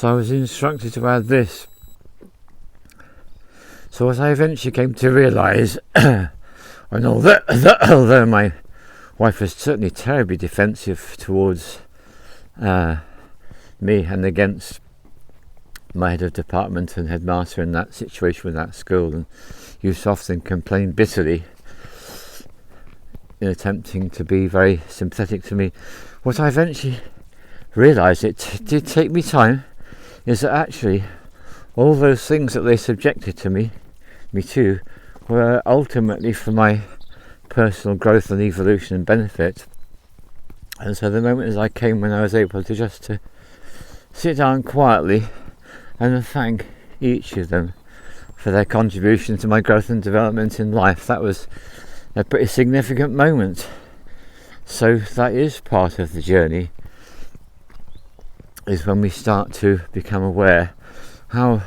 So I was instructed to add this. So what I eventually came to realise, and although my wife was certainly terribly defensive towards me and against my head of department and headmaster in that situation with that school, and used to often complain bitterly in attempting to be very sympathetic to me, what I eventually realised, it did take me time, is that actually all those things that they subjected me to were ultimately for my personal growth and evolution and benefit. And so the moment as I came when I was able to just to sit down quietly and thank each of them for their contribution to my growth and development in life, that was a pretty significant moment. So that is part of the journey, is when we start to become aware how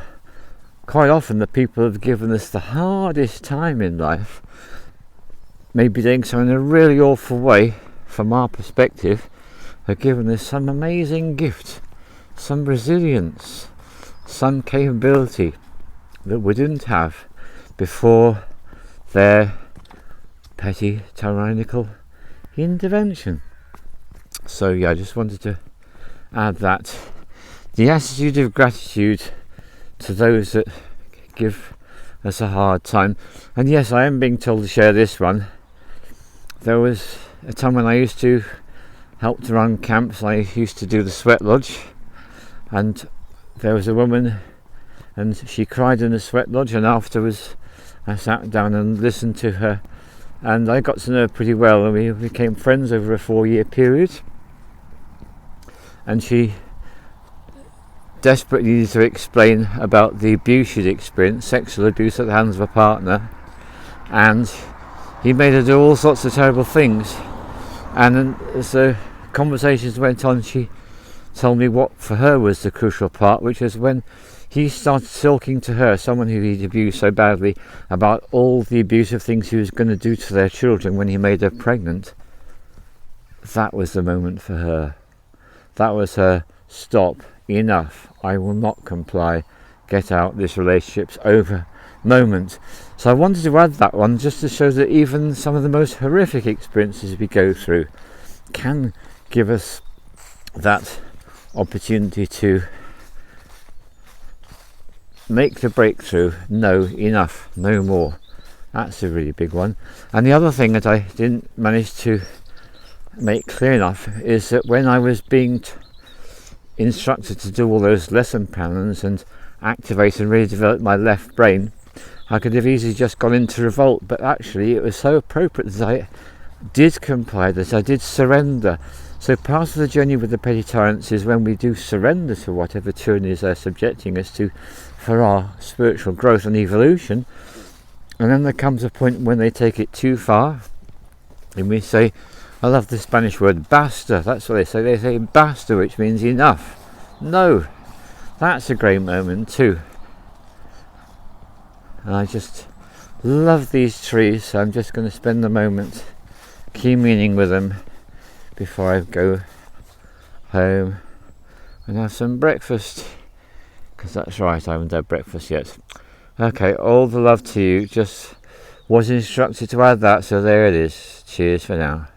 quite often the people who have given us the hardest time in life may be doing so in a really awful way from our perspective, have given us some amazing gift, some resilience, some capability that we didn't have before their petty tyrannical intervention. So yeah, I just wanted to add that. The attitude of gratitude to those that give us a hard time. And yes, I am being told to share this one. There was a time when I used to help to run camps. I used to do the sweat lodge, and there was a woman and she cried in the sweat lodge, and afterwards I sat down and listened to her, and I got to know her pretty well, and we became friends over a 4-year period. And she desperately needed to explain about the abuse she'd experienced, sexual abuse at the hands of a partner, and he made her do all sorts of terrible things. And then as the conversations went on, she told me what for her was the crucial part, which was when he started talking to her, someone who he'd abused so badly, about all the abusive things he was going to do to their children when he made her pregnant. That was the moment for her. That was her stop, enough, I will not comply, get out, this relationship's over moment. So I wanted to add that one just to show that even some of the most horrific experiences we go through can give us that opportunity to make the breakthrough. No, enough, no more. That's a really big one. And the other thing that I didn't manage to make clear enough is that when I was being instructed to do all those lesson plans and activate and really develop my left brain, I could have easily just gone into revolt, but actually it was so appropriate that I did comply, that I did surrender. So part of the journey with the petty tyrants is when we do surrender to whatever tyrannies they're subjecting us to for our spiritual growth and evolution. And then there comes a point when they take it too far, and we say, I love the Spanish word basta. That's what they say. They say basta, which means enough. No, that's a great moment too. And I just love these trees, so I'm just going to spend a moment communing with them before I go home and have some breakfast, because that's right, I haven't had breakfast yet. Okay, all the love to you. Just was instructed to add that, so there it is. Cheers for now.